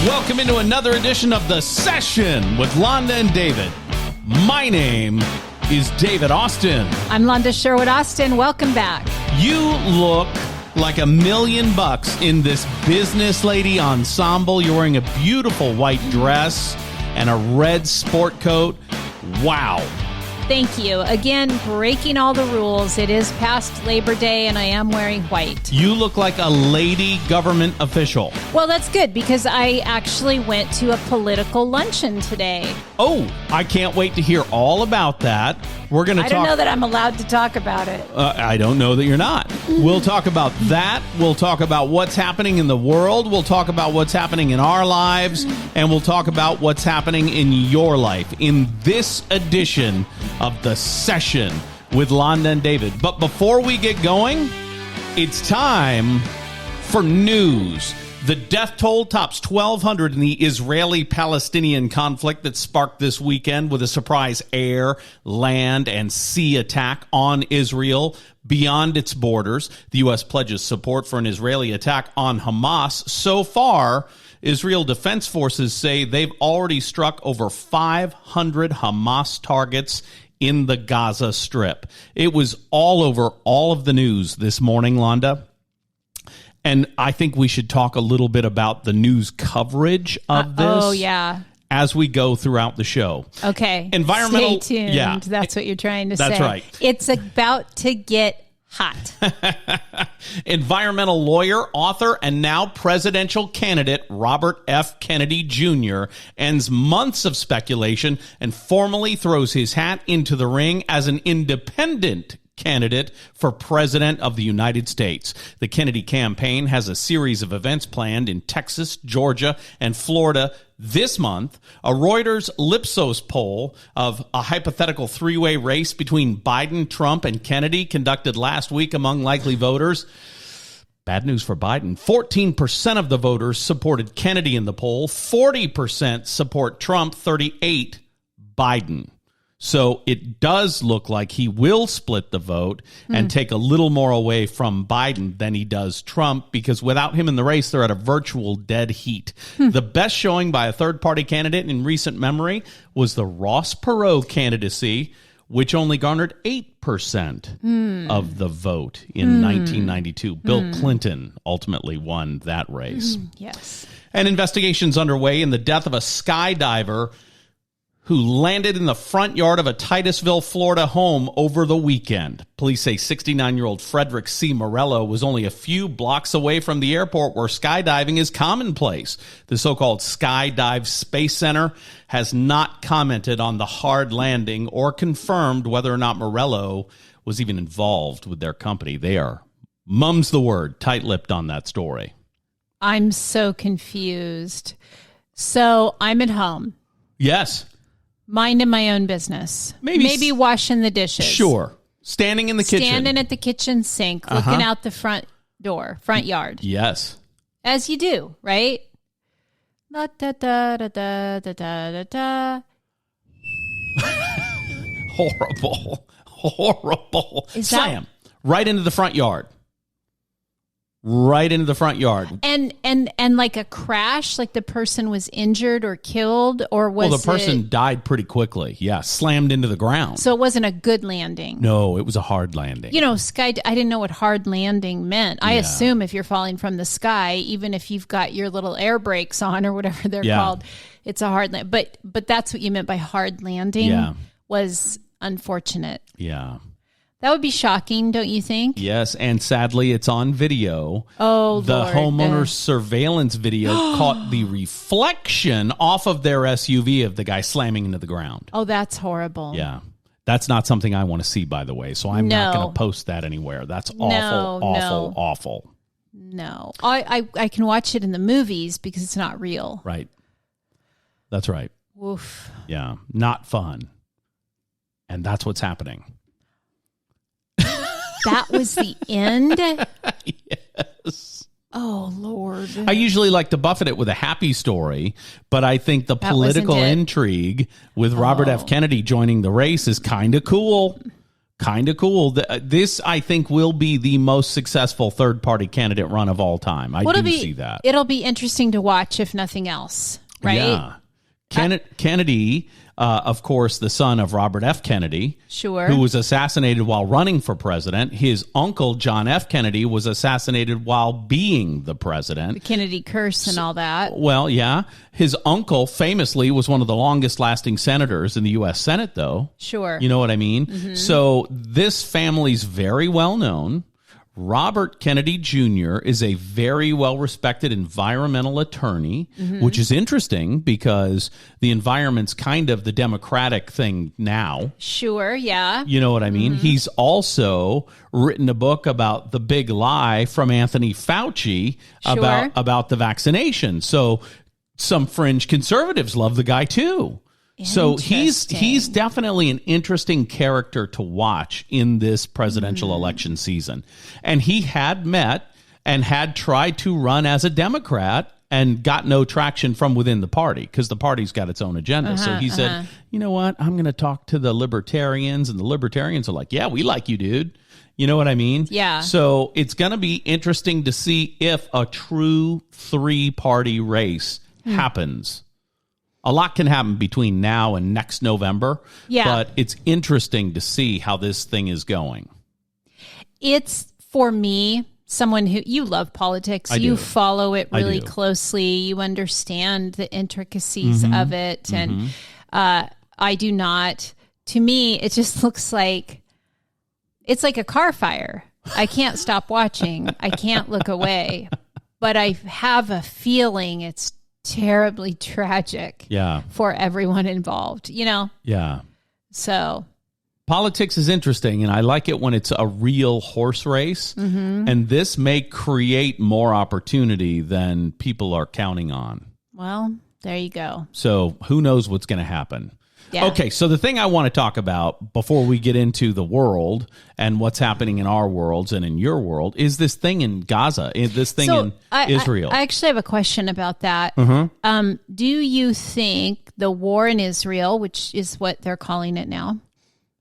Welcome into another edition of The Session with Londa and David. My name is David Austin. I'm Londa Sherwood Austin. Welcome back. You look like $1 million in this business lady ensemble. You're wearing a beautiful white dress and a red sport coat. Wow. Thank you. Again, breaking all the rules. It is past Labor Day, and I am wearing white. You look like a lady government official. Well, that's good, because I actually went to a political luncheon today. Oh, I can't wait to hear all about that. We're going to talk. I don't know that I'm allowed to talk about it. I don't know that you're not. We'll talk about that. We'll talk about what's happening in the world. We'll talk about what's happening in our lives. And we'll talk about what's happening in your life in this edition of The Session with Londa and David. But before we get going, it's time for news. The death toll tops 1,200 in the Israeli-Palestinian conflict that sparked this weekend with a surprise air, land, and sea attack on Israel beyond its borders. The U.S. pledges support for an Israeli attack on Hamas. So far, Israel Defense Forces say they've already struck over 500 Hamas targets in the Gaza Strip. It was all over all of the news this morning, Londa. And I think we should talk a little bit about the news coverage of this. Oh, yeah. As we go throughout the show. Okay. Environmental. Stay tuned. Yeah. That's what you're trying to say. That's right. It's about to get hot. Environmental lawyer, author, and now presidential candidate Robert F. Kennedy Jr. ends months of speculation and formally throws his hat into the ring as an independent candidate for president of the United States. The Kennedy campaign has a series of events planned in Texas, Georgia, and Florida this month. A Reuters Ipsos poll of a hypothetical three-way race between Biden, Trump, and Kennedy conducted last week among likely voters. Bad news for Biden. 14% of the voters supported Kennedy in the poll. 40% support Trump. 38% Biden. So it does look like he will split the vote and take a little more away from Biden than he does Trump, because without him in the race, they're at a virtual dead heat. The best showing by a third-party candidate in recent memory was the Ross Perot candidacy, which only garnered 8% of the vote in 1992. Bill Clinton ultimately won that race. Yes. And investigations underway in the death of a skydiver who landed in the front yard of a Titusville, Florida home over the weekend. Police say 69-year-old Frederick C. Morello was only a few blocks away from the airport where skydiving is commonplace. The so-called Skydive Space Center has not commented on the hard landing or confirmed whether or not Morello was even involved with their company. They are, mum's the word, tight-lipped on that story. I'm so confused. So I'm at home. Yes. Minding my own business. Maybe washing the dishes. Sure. Standing in the kitchen. Standing at the kitchen sink, looking out the front yard. Yes. As you do, right? Da, da, da, da, da, da, da, da. Horrible. Is Slam. Right into the front yard. Right into the front yard. And like a crash, like the person was injured or killed, or was the person died pretty quickly. Yeah, slammed into the ground. So it wasn't a good landing. No, it was a hard landing. You know, I didn't know what hard landing meant. I assume if you're falling from the sky, even if you've got your little air brakes on or whatever they're called, it's a hard land. But that's what you meant by hard landing was unfortunate. Yeah. That would be shocking, don't you think? Yes, and sadly, it's on video. Oh, the Lord. homeowner's surveillance video caught the reflection off of their SUV of the guy slamming into the ground. Oh, that's horrible. Yeah. That's not something I want to see, by the way, so I'm not going to post that anywhere. That's awful. No. I can watch it in the movies because it's not real. Right. That's right. Oof. Yeah. Not fun. And that's what's happening. That was the end? Yes. Oh, Lord. I usually like to buffet it with a happy story, but I think the political intrigue with Robert F. Kennedy joining the race is kind of cool. Kind of cool. This, I think, will be the most successful third-party candidate run of all time. I do see that. It'll be interesting to watch, if nothing else, right? Yeah. Kennedy, of course, the son of Robert F. Kennedy, sure, who was assassinated while running for president. His uncle, John F. Kennedy, was assassinated while being the president. The Kennedy curse and all that. Well, yeah. His uncle famously was one of the longest-lasting senators in the U.S. Senate, though. Sure. You know what I mean? Mm-hmm. So this family's very well known. Robert Kennedy Jr. is a very well-respected environmental attorney, which is interesting because the environment's kind of the Democratic thing now. Sure, yeah. You know what I mean? He's also written a book about the big lie from Anthony Fauci about the vaccination. So some fringe conservatives love the guy too. So he's definitely an interesting character to watch in this presidential election season. And he had met and had tried to run as a Democrat and got no traction from within the party because the party's got its own agenda. So he said, you know what, I'm going to talk to the libertarians. And the libertarians are like, yeah, we like you, dude. You know what I mean? Yeah. So it's going to be interesting to see if a true three-party race happens. A lot can happen between now and next November, but it's interesting to see how this thing is going. It's, for me, someone who, you love politics, you follow it really closely, you understand the intricacies of it, and I do not. To me, it just looks like, it's like a car fire. I can't stop watching. I can't look away, but I have a feeling it's terribly tragic for everyone involved, you know? Yeah. So politics is interesting, and I like it when it's a real horse race, and this may create more opportunity than people are counting on. Well, there you go. So who knows what's going to happen. Yeah. Okay, so the thing I want to talk about before we get into the world and what's happening in our worlds and in your world is this thing in Gaza, this thing in Israel. I actually have a question about that. Do you think the war in Israel, which is what they're calling it now,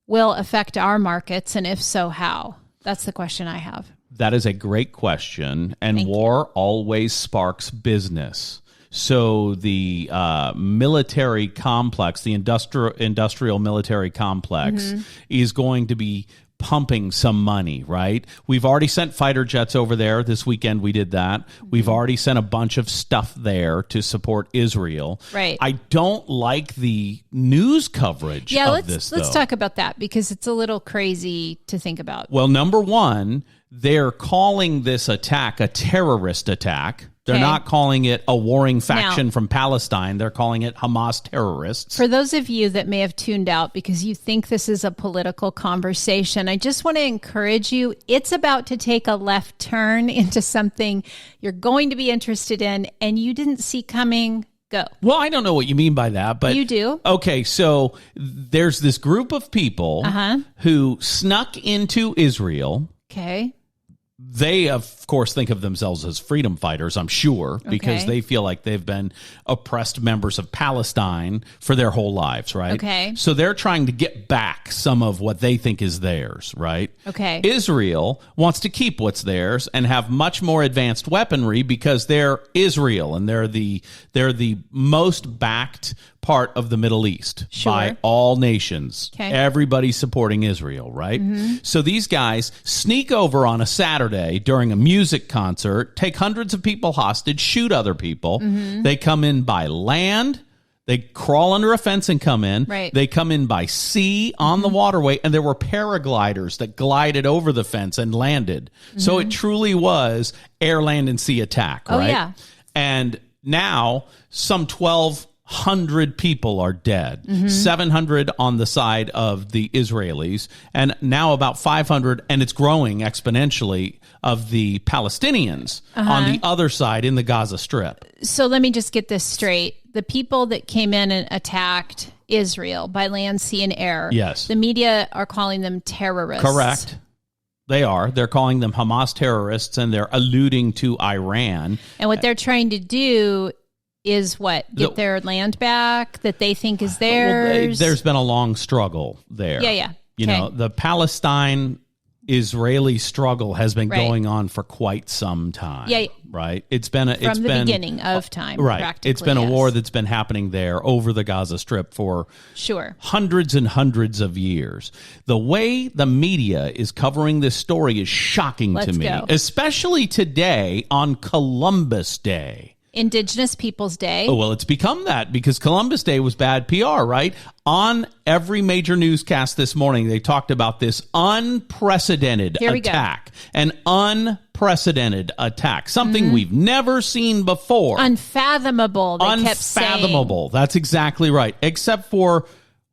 will affect our markets? And if so, how? That's the question I have. That is a great question. And war always sparks business. So the military complex, the industrial military complex, is going to be pumping some money, right? We've already sent fighter jets over there. This weekend we did that. We've already sent a bunch of stuff there to support Israel. Right. I don't like the news coverage of this, though. Let's talk about that because it's a little crazy to think about. Well, number one, they're calling this attack a terrorist attack. They're not calling it a warring faction from Palestine. They're calling it Hamas terrorists. For those of you that may have tuned out because you think this is a political conversation, I just want to encourage you. It's about to take a left turn into something you're going to be interested in and you didn't see coming. Go. Well, I don't know what you mean by that, but... You do. Okay, so there's this group of people who snuck into Israel. Okay. They, of course, think of themselves as freedom fighters, I'm sure, because they feel like they've been oppressed members of Palestine for their whole lives, right? Okay. So they're trying to get back some of what they think is theirs, right? Okay. Israel wants to keep what's theirs and have much more advanced weaponry because they're Israel and they're the most backed part of the Middle East by all nations. Okay. Everybody's supporting Israel, right? So these guys sneak over on a Saturday during a music concert, take hundreds of people hostage, shoot other people. They come in by land. They crawl under a fence and come in. Right. They come in by sea on the waterway, and there were paragliders that glided over the fence and landed. So it truly was air, land, and sea attack, right? Oh, yeah. And now some 1,200 people are dead, 700 on the side of the Israelis, and now about 500, and it's growing exponentially, of the Palestinians on the other side in the Gaza Strip. So let me just get this straight. The people that came in and attacked Israel by land, sea, and air, the media are calling them terrorists. Correct. They are. They're calling them Hamas terrorists, and they're alluding to Iran. And what they're trying to do is what? Get their land back that they think is theirs? Well, there's been a long struggle there. Yeah. You know, the Palestine-Israeli struggle has been going on for quite some time. Yeah. Right? From the beginning of time. Right. It's been a war that's been happening there over the Gaza Strip for hundreds and hundreds of years. The way the media is covering this story is shocking to me, especially today on Columbus Day. Indigenous Peoples Day. Oh, well, it's become that because Columbus Day was bad PR, right? On every major newscast this morning, they talked about this unprecedented attack. An unprecedented attack. Something we've never seen before. Unfathomable, they kept saying. Unfathomable. That's exactly right. Except for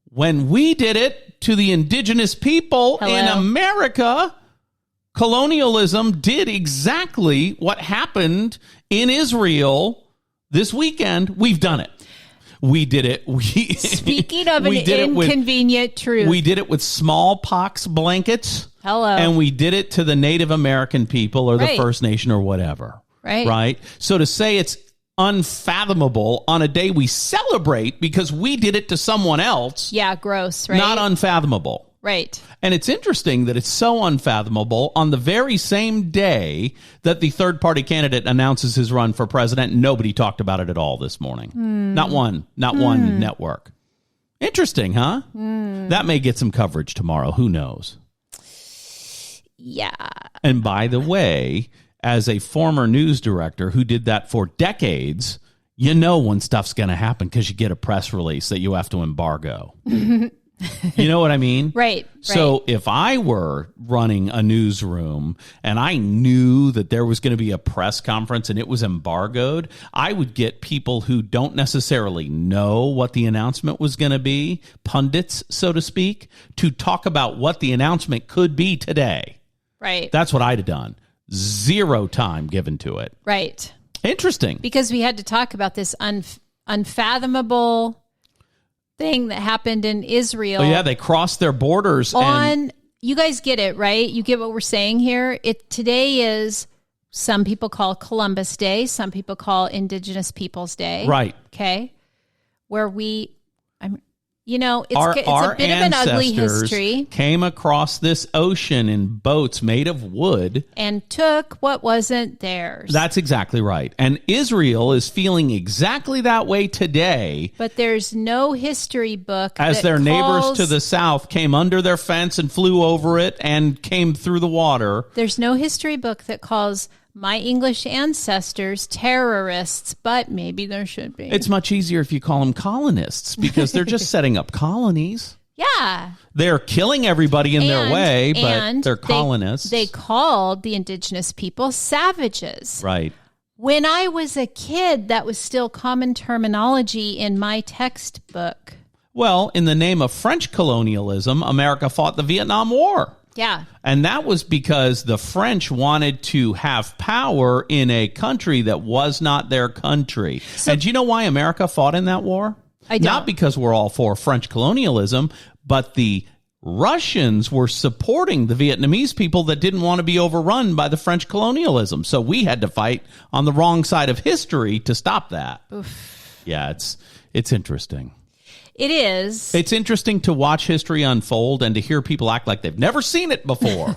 when we did it to the indigenous people in America, colonialism did exactly what happened in Israel this weekend. We've done it. We did it. Speaking of an inconvenient truth. We did it with smallpox blankets. And we did it to the Native American people or the First Nation or whatever. Right? So to say it's unfathomable on a day we celebrate because we did it to someone else. Yeah, gross, right? Not unfathomable. Right. And it's interesting that it's so unfathomable on the very same day that the third-party candidate announces his run for president. Nobody talked about it at all this morning. Not one network. Interesting, huh? That may get some coverage tomorrow. Who knows? Yeah. And by the way, as a former news director who did that for decades, you know when stuff's going to happen because you get a press release that you have to embargo. You know what I mean? Right. So if I were running a newsroom and I knew that there was going to be a press conference and it was embargoed, I would get people who don't necessarily know what the announcement was going to be, pundits, so to speak, to talk about what the announcement could be today. Right. That's what I'd have done. Zero time given to it. Right. Interesting. Because we had to talk about this unfathomable thing that happened in Israel. Oh, yeah, they crossed their borders. You guys get it, right? You get what we're saying here? Today is, some people call Columbus Day. Some people call Indigenous Peoples Day. Right. Okay. Where it's a bit of an ugly history. Came across this ocean in boats made of wood. And took what wasn't theirs. That's exactly right. And Israel is feeling exactly that way today. But there's no history book as their neighbors to the south came under their fence and flew over it and came through the water. There's no history book that calls my English ancestors terrorists, but maybe there should be. It's much easier if you call them colonists because they're just setting up colonies. Yeah. They're killing everybody in their way, but they're colonists. They called the indigenous people savages. Right. When I was a kid, that was still common terminology in my textbook. Well, in the name of French colonialism, America fought the Vietnam War. Yeah. And that was because the French wanted to have power in a country that was not their country. And do you know why America fought in that war? I don't. Not because we're all for French colonialism, but the Russians were supporting the Vietnamese people that didn't want to be overrun by the French colonialism. So we had to fight on the wrong side of history to stop that. Oof. Yeah, it's interesting. It is. It's interesting to watch history unfold and to hear people act like they've never seen it before.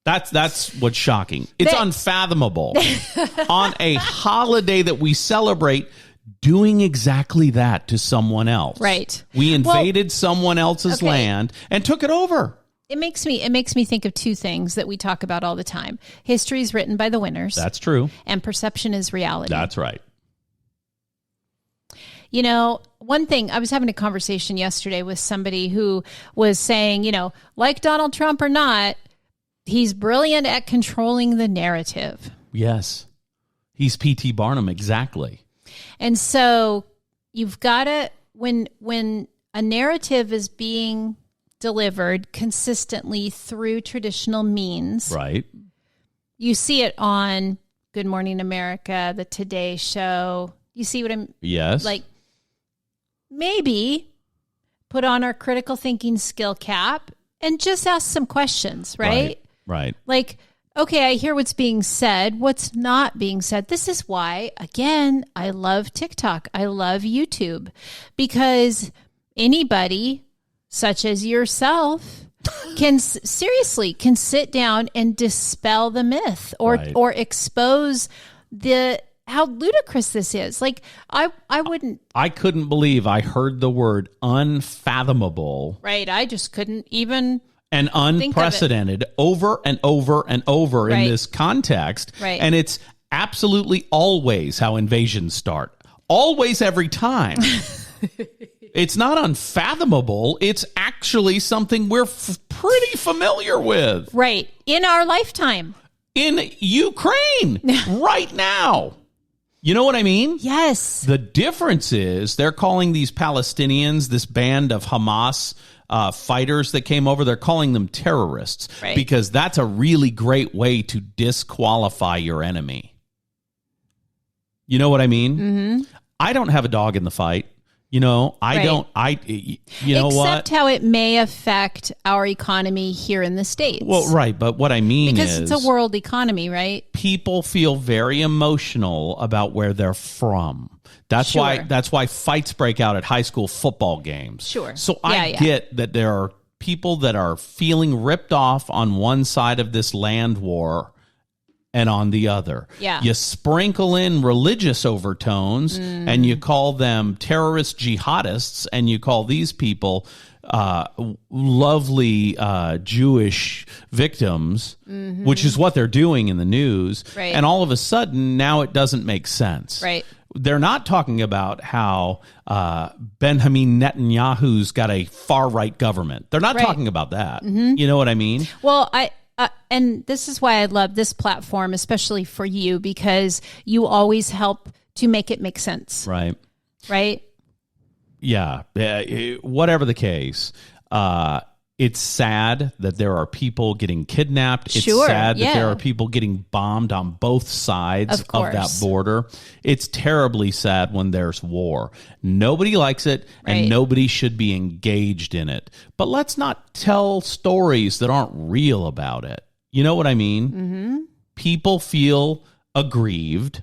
That's what's shocking. It's unfathomable. On a holiday that we celebrate, doing exactly that to someone else. Right. We invaded someone else's land and took it over. It makes me think of two things that we talk about all the time. History is written by the winners. That's true. And perception is reality. That's right. You know, one thing, I was having a conversation yesterday with somebody who was saying, like Donald Trump or not, he's brilliant at controlling the narrative. Yes. He's P.T. Barnum, exactly. And so you've got to, when a narrative is being delivered consistently through traditional means. Right. You see it on Good Morning America, the Today Show. You see what I'm... Yes. Like, maybe put on our critical thinking skill cap and just ask some questions, right? Right. Like, okay, I hear what's being said. What's not being said? This is why, again, I love TikTok. I love YouTube because anybody such as yourself, can sit down and dispel the myth or expose how ludicrous this is. Like, I couldn't believe I heard the word unfathomable. Right. I just couldn't even. And unprecedented over and over and over in this context. Right. And it's absolutely always how invasions start. Always, every time. It's not unfathomable. It's actually something we're pretty familiar with. Right. In our lifetime. In Ukraine right now. You know what I mean? Yes. The difference is they're calling these Palestinians, this band of Hamas fighters that came over, they're calling them terrorists. Right. Because that's a really great way to disqualify your enemy. You know what I mean? Mm-hmm. I don't have a dog in the fight. You know, I don't, you know what? Except how it may affect our economy here in the States. Well, right. But what I mean because is, it's a world economy, right? People feel very emotional about where they're from. That's why fights break out at high school football games. Sure. So I get that there are people that are feeling ripped off on one side of this land war and on the other. Yeah. You sprinkle in religious overtones and you call them terrorist jihadists, and you call these people lovely Jewish victims, which is what they're doing in the news. Right. And all of a sudden, now it doesn't make sense. Right. They're not talking about how Benjamin Netanyahu's got a far-right government. They're not talking about that. You know what I mean? Well, and this is why I love this platform, especially for you, because you always help to make it make sense. Right. Right? Yeah. Whatever the case, it's sad that there are people getting kidnapped. It's sad that there are people getting bombed on both sides of that border. It's terribly sad when there's war. Nobody likes it, and nobody should be engaged in it. But let's not tell stories that aren't real about it. You know what I mean? Mm-hmm. People feel aggrieved.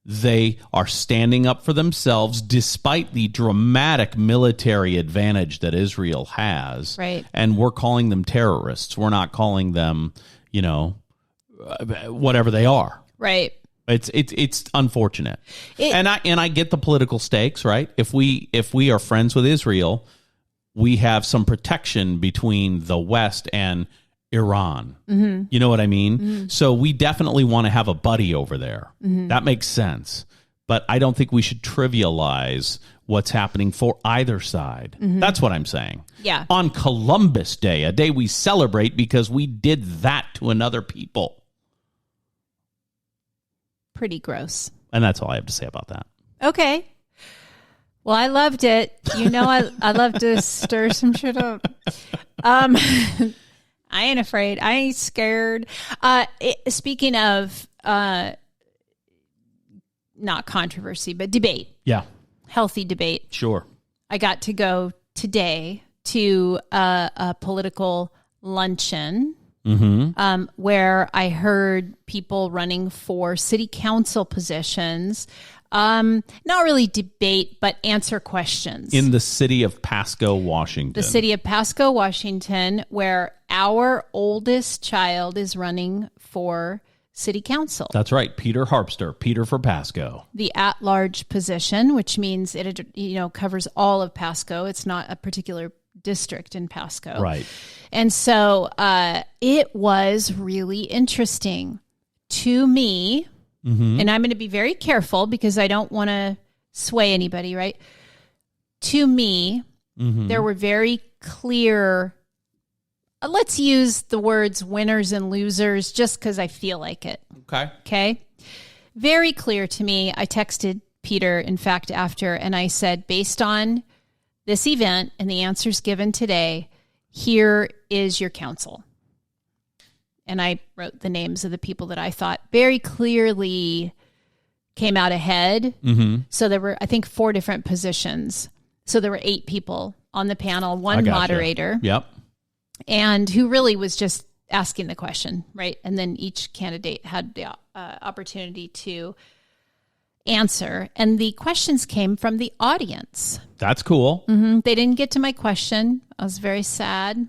They are standing up for themselves despite the dramatic military advantage that Israel has. Right. And we're calling them terrorists. We're not calling them, whatever they are. Right. It's unfortunate. And I get the political stakes, right? If we are friends with Israel, we have some protection between the West and Iran. Mm-hmm. You know what I mean? Mm-hmm. So we definitely want to have a buddy over there. Mm-hmm. That makes sense. But I don't think we should trivialize what's happening for either side. Mm-hmm. That's what I'm saying. Yeah. On Columbus Day, a day we celebrate because we did that to another people. Pretty gross. And that's all I have to say about that. Okay. Well, I loved it. You know, I love to stir some shit up. I ain't afraid. I ain't scared. Speaking of not controversy, but debate. Yeah. Healthy debate. Sure. I got to go today to a political luncheon where I heard people running for city council positions. Not really debate, but answer questions. In the city of Pasco, Washington. The city of Pasco, Washington, where our oldest child is running for city council. That's right. Peter Harpster, Peter for Pasco. The at-large position, which means it covers all of Pasco. It's not a particular district in Pasco. Right. And so it was really interesting to me. Mm-hmm. And I'm going to be very careful because I don't want to sway anybody, right? To me, there were very clear, let's use the words winners and losers just because I feel like it. Okay. Very clear to me. I texted Peter, in fact, after, and I said, based on this event and the answers given today, here is your counsel. And I wrote the names of the people that I thought very clearly came out ahead. Mm-hmm. So there were, I think, 4 different positions. So there were 8 people on the panel, 1 moderator. Yep. And who really was just asking the question, right? And then each candidate had the opportunity to answer. And the questions came from the audience. That's cool. Mm-hmm. They didn't get to my question. I was very sad.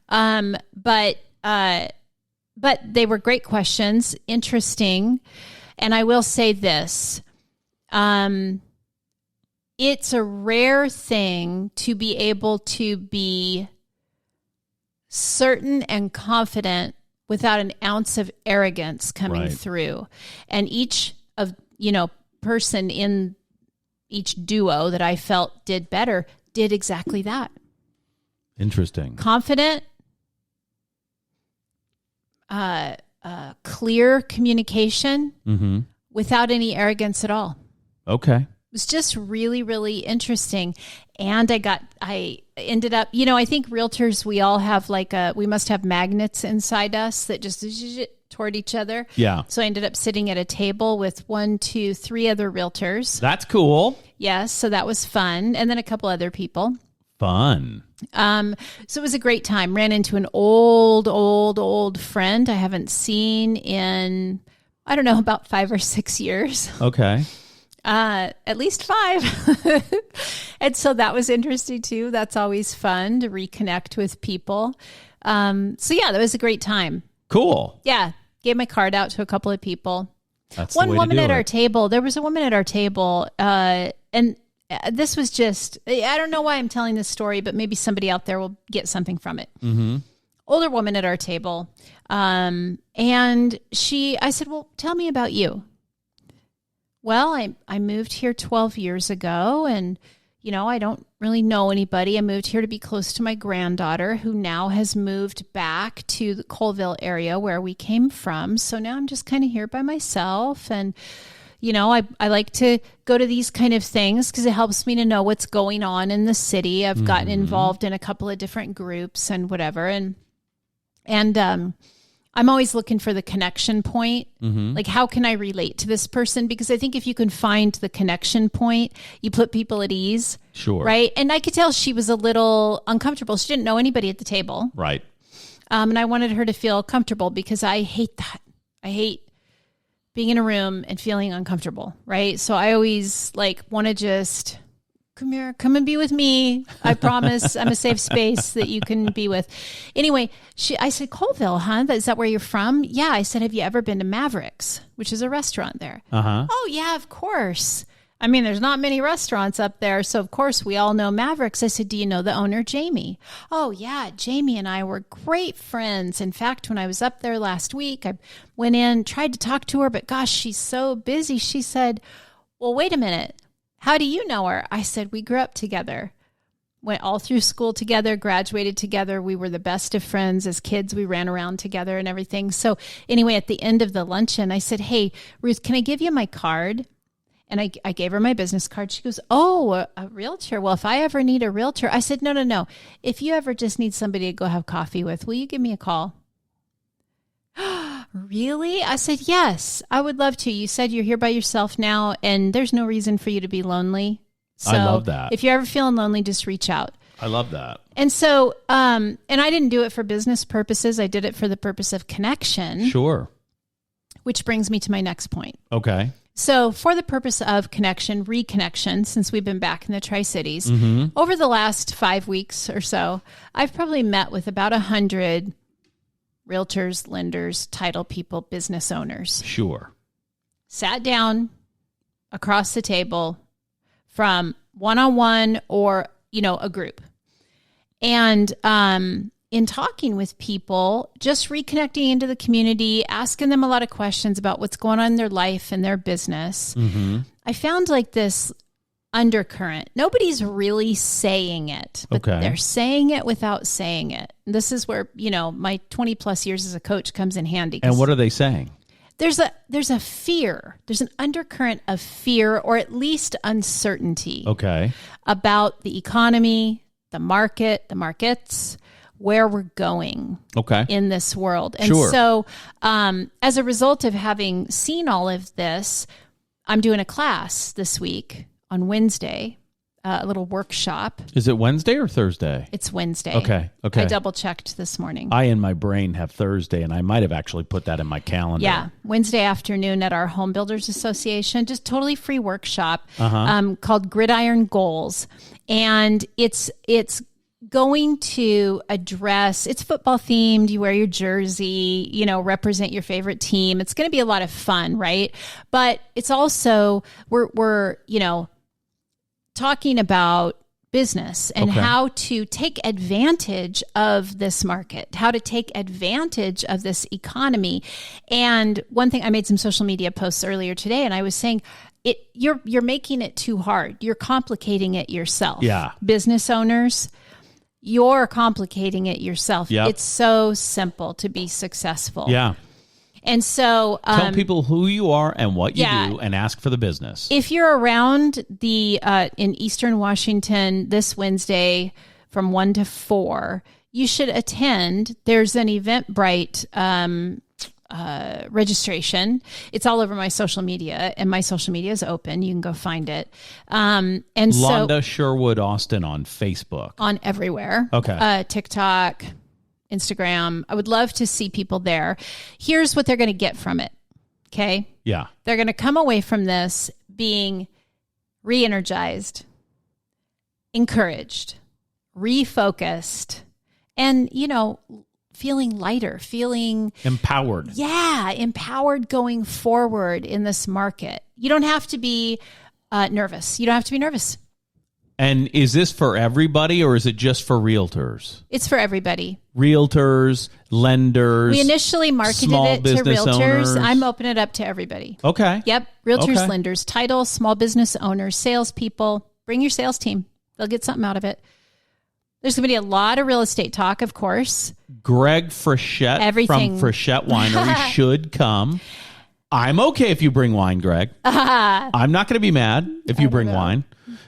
But they were great questions, interesting. And I will say this. It's a rare thing to be able to be certain and confident without an ounce of arrogance coming through. And each of, person in each duo that I felt did better did exactly that. Interesting. Confident, clear communication without any arrogance at all. Okay. It was just really, really interesting. And I ended up, I think realtors, we all have we must have magnets inside us that just toward each other. Yeah. So I ended up sitting at a table with 1, 2, 3 other realtors. That's cool. Yes. So that was fun. And then a couple other people. Fun. So it was a great time. Ran into an old friend I haven't seen in, I don't know, about 5 or 6 years. Okay. At least 5. And so that was interesting too. That's always fun to reconnect with people. So yeah, that was a great time. Cool. Yeah. Gave my card out to a couple of people. That's one the way woman to do at it. our table. There was a woman at our table, and this was just, I don't know why I'm telling this story, but maybe somebody out there will get something from it. Mm-hmm. Older woman at our table. And I said, well, tell me about you. Well, I moved here 12 years ago, and, I don't really know anybody. I moved here to be close to my granddaughter, who now has moved back to the Colville area where we came from. So now I'm just kind of here by myself. And, I like to go to these kind of things because it helps me to know what's going on in the city. I've gotten involved in a couple of different groups and whatever. And I'm always looking for the connection point. Like, how can I relate to this person? Because I think if you can find the connection point, you put people at ease. Sure. Right. And I could tell she was a little uncomfortable. She didn't know anybody at the table. Right. And I wanted her to feel comfortable because I hate that. I hate being in a room and feeling uncomfortable. Right. So I always want to just come here, come and be with me. I promise I'm a safe space that you can be with. Anyway, I said, Colville, huh? Is that where you're from? Yeah. I said, have you ever been to Mavericks, which is a restaurant there? Uh-huh. Oh, yeah, of course. I mean, there's not many restaurants up there. So, of course, we all know Mavericks. I said, do you know the owner, Jamie? Oh, yeah. Jamie and I were great friends. In fact, when I was up there last week, I went in, tried to talk to her, but gosh, she's so busy. She said, well, wait a minute. How do you know her? I said, we grew up together, went all through school together, graduated together. We were the best of friends. As kids, we ran around together and everything. So anyway, at the end of the luncheon, I said, hey, Ruth, can I give you my card? And I gave her my business card. She goes, oh, a realtor. Well, if I ever need a realtor, I said, no. If you ever just need somebody to go have coffee with, will you give me a call? Really? I said, yes, I would love to. You said you're here by yourself now, and there's no reason for you to be lonely. So I love that. If you're ever feeling lonely, just reach out. I love that. And so, and I didn't do it for business purposes. I did it for the purpose of connection. Sure. Which brings me to my next point. Okay. So for the purpose of connection, reconnection, since we've been back in the Tri-Cities, over the last 5 weeks or so, I've probably met with about 100 realtors, lenders, title people, business owners. Sure. Sat down across the table from one-on-one or, a group. And in talking with people, just reconnecting into the community, asking them a lot of questions about what's going on in their life and their business, I found this undercurrent. Nobody's really saying it, but they're saying it without saying it. This is where, my 20 plus years as a coach comes in handy. And what are they saying? There's a fear. There's an undercurrent of fear, or at least uncertainty about the economy, the markets, where we're going in this world. And so as a result of having seen all of this, I'm doing a class this week on Wednesday a little workshop. Is it Wednesday or Thursday? It's Wednesday. Okay. I double checked this morning. I in my brain have Thursday, and I might have actually put that in my calendar. Yeah, Wednesday afternoon at our Home Builders Association, just totally free workshop called Gridiron Goals, and it's going to address, it's football themed. You wear your jersey, represent your favorite team. It's going to be a lot of fun, right? But it's also we're talking about business and how to take advantage of this market, how to take advantage of this economy. And one thing, I made some social media posts earlier today, and I was saying, you're making it too hard. You're complicating it yourself. Yeah. Business owners, you're complicating it yourself. Yep. It's so simple to be successful. Yeah. And so tell people who you are and what you do, and ask for the business. If you're around in Eastern Washington this Wednesday from 1 to 4, you should attend. There's an Eventbrite registration. It's all over my social media, and my social media is open. You can go find it. Londa Sherwood Austin on Facebook. On everywhere. Okay. TikTok, Instagram. I would love to see people there. Here's what they're going to get from it. Okay. Yeah. They're going to come away from this being re-energized, encouraged, refocused, and, feeling lighter, feeling empowered. Yeah. Empowered going forward in this market. You don't have to be nervous. You don't have to be nervous. And is this for everybody, or is it just for realtors? It's for everybody. Realtors, lenders. We initially marketed it to realtors. Owners. I'm opening it up to everybody. Okay. Yep. Realtors, lenders, title, small business owners, salespeople. Bring your sales team. They'll get something out of it. There's going to be a lot of real estate talk, of course. Greg Frechette from Frechette Winery should come. I'm okay if you bring wine, Greg. I'm not going to be mad if you bring wine.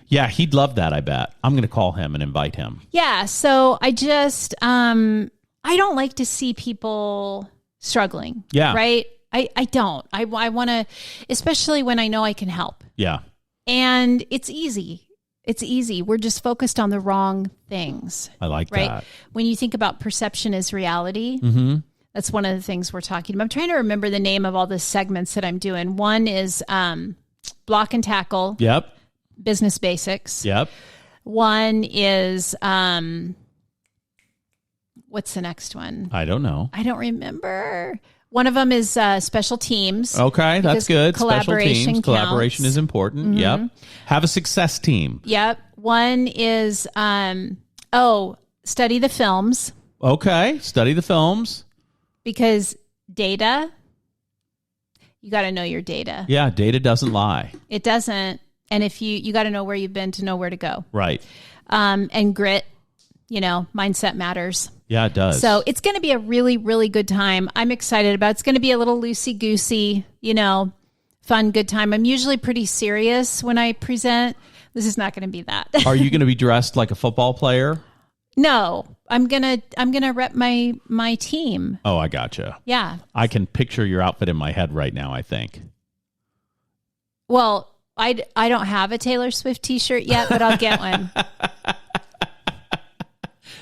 Yeah, he'd love that, I bet. I'm going to call him and invite him. Yeah, so I just, I don't like to see people struggling. Yeah. Right? I don't. I want to, especially when I know I can help. Yeah. And it's easy. It's easy. We're just focused on the wrong things. I like that. When you think about perception is reality, that's one of the things we're talking about. I'm trying to remember the name of all the segments that I'm doing. One is block and tackle. Yep. Business basics. Yep. One is, what's the next one? I don't know. I don't remember. One of them is special teams. Okay, that's good. Special teams. Counts. Collaboration is important. Mm-hmm. Yep. Have a success team. Yep. One is, study the films. Okay, study the films. Because data, you got to know your data. Yeah, data doesn't lie. It doesn't. And if you got to know where you've been to know where to go. Right. And grit, mindset matters. Yeah, it does. So it's going to be a really, really good time. I'm excited about it. It's going to be a little loosey-goosey, fun, good time. I'm usually pretty serious when I present. This is not going to be that. Are you going to be dressed like a football player? No, I'm gonna rep my team. Oh, I gotcha. Yeah. I can picture your outfit in my head right now, I think. Well, I don't have a Taylor Swift t-shirt yet, but I'll get one.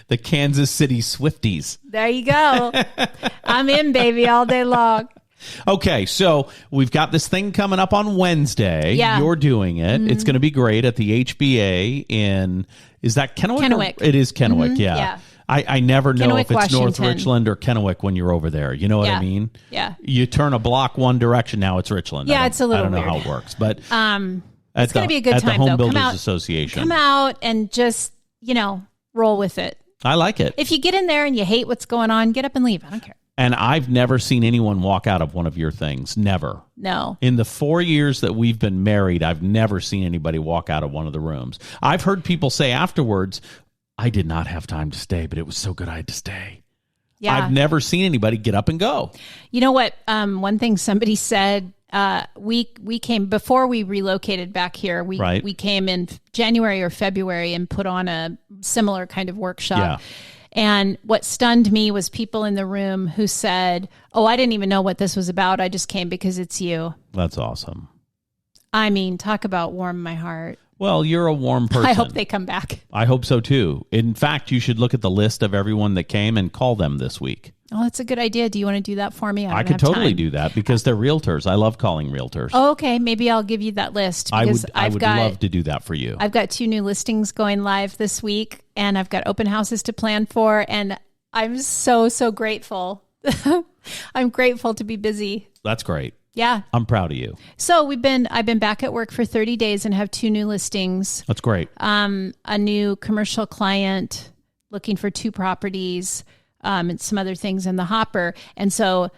The Kansas City Swifties. There you go. I'm in, baby, all day long. Okay, so we've got this thing coming up on Wednesday. Yeah. You're doing it. Mm-hmm. It's going to be great at the HBA in, is that Kennewick? Kennewick. It is Kennewick, Mm-hmm. yeah. I never know Kennewick, if it's Washington. North Richland or Kennewick when you're over there. You know what I mean? Yeah. You turn a block one direction, now it's Richland. Yeah, it's a little weird. I don't know how it works, but it's going to be a good time, at the Home though. Builders Association. Come out and just, roll with it. I like it. If you get in there and you hate what's going on, get up and leave. I don't care. And I've never seen anyone walk out of one of your things. Never. No. In the 4 years that we've been married, I've never seen anybody walk out of one of the rooms. I've heard people say afterwards, I did not have time to stay, but it was so good I had to stay. Yeah. I've never seen anybody get up and go. You know what? One thing somebody said, we came, before we relocated back here, we came in January or February and put on a similar kind of workshop. Yeah. And what stunned me was people in the room who said, oh, I didn't even know what this was about. I just came because it's you. That's awesome. I mean, talk about warm my heart. Well, you're a warm person. I hope they come back. I hope so, too. In fact, you should look at the list of everyone that came and call them this week. Oh, that's a good idea. Do you want to do that for me? I could totally do that because they're realtors. I love calling realtors. Oh, okay. Maybe I'll give you that list. Because I would love to do that for you. I've got 2 new listings going live this week, and I've got open houses to plan for, and I'm so, so grateful. I'm grateful to be busy. That's great. Yeah. I'm proud of you. So I've been back at work for 30 days and have 2 new listings. That's great. A new commercial client looking for 2 properties, and some other things in the hopper. And so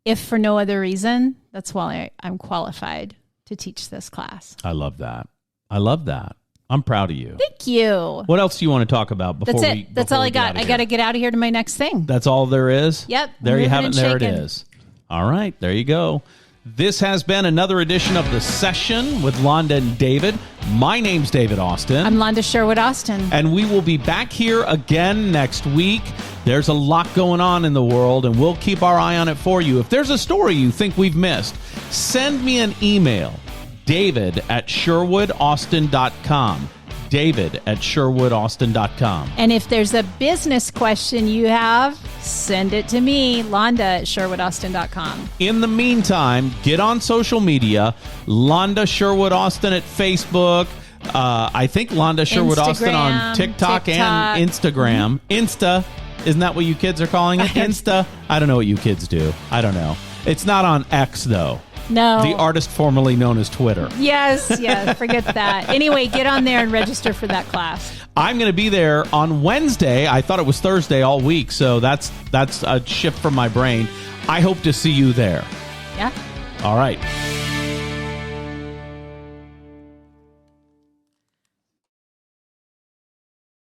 if for no other reason, that's why I'm qualified to teach this class. I love that. I'm proud of you. Thank you. What else do you want to talk about before That's it. That's all I got. I got to get out of here to my next thing. That's all there is? Yep. There you have it. There it is. All right. There you go. This has been another edition of The Session with Londa and David. My name's David Austin. I'm Londa Sherwood Austin. And we will be back here again next week. There's a lot going on in the world, and we'll keep our eye on it for you. If there's a story you think we've missed, send me an email, david@sherwoodaustin.com. david@sherwoodaustin.com. And if there's a business question you have, send it to me, Londa@sherwoodaustin.com. In the meantime, get on social media, Londa Sherwood Austin at Facebook. I think Londa Sherwood Austin on TikTok and Instagram. Insta. Isn't that what you kids are calling it? Insta? I don't know what you kids do. I don't know. It's not on X, though. No. The artist formerly known as Twitter. Yes, forget that. Anyway, get on there and register for that class. I'm going to be there on Wednesday. I thought it was Thursday all week, so that's a shift from my brain. I hope to see you there. Yeah. All right.